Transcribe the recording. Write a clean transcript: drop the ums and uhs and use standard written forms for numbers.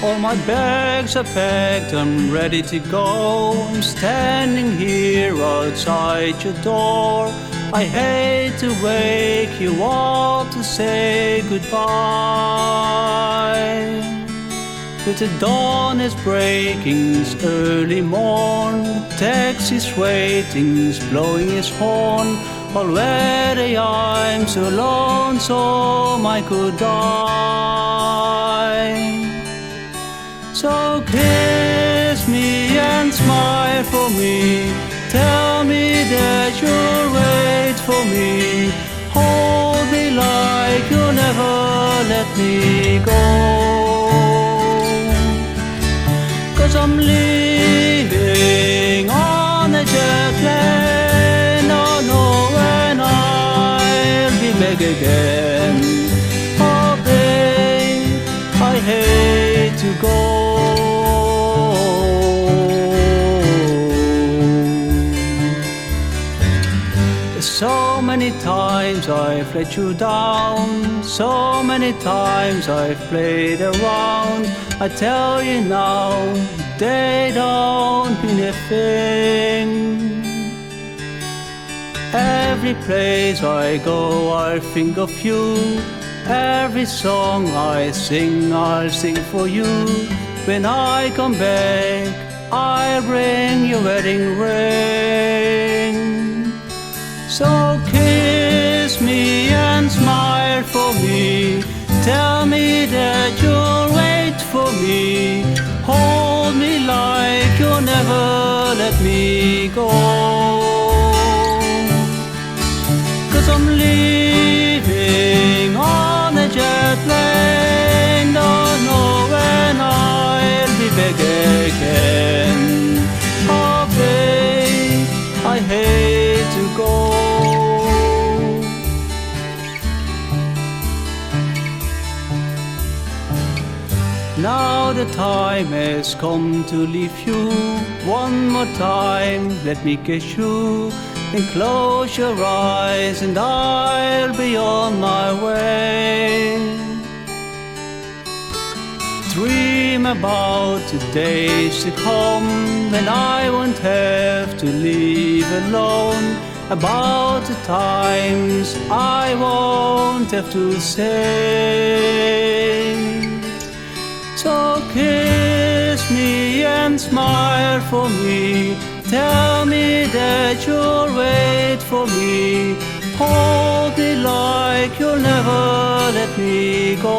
All my bags are packed, I'm ready to go. I'm standing here outside your door. I hate to wake you up to say goodbye. But the dawn is breaking, it's early morn. The taxi's waiting, he's blowing his horn. Already I'm so lonesome I could die. So kiss me and smile for me. Tell me that you'll wait for me. Hold me like you'll never let me go. 'Cause I'm leaving on a jet plane. Don't know when I'll be back again. Oh babe, I hate to go. So many times I've let you down. So many times I've played around. I tell you now, they don't mean a thing. Every place I go, I think of you. Every song I sing, I'll sing for you. When I come back, I'll bring your wedding ring. So kiss me and smile for me. Tell me that you'll wait for me. Hold me like you'll never let me go. 'Cause I'm leaving on a jet plane. Don't know when I'll be back again. Oh babe, I hate to go. Now the time has come to leave you. One more time, let me kiss you. And close your eyes and I'll be on my way. Dream about the days to come when I won't have to leave alone. About the times I won't have to say. So kiss me and smile for me. Tell me that you'll wait for me. Hold me like you'll never let me go.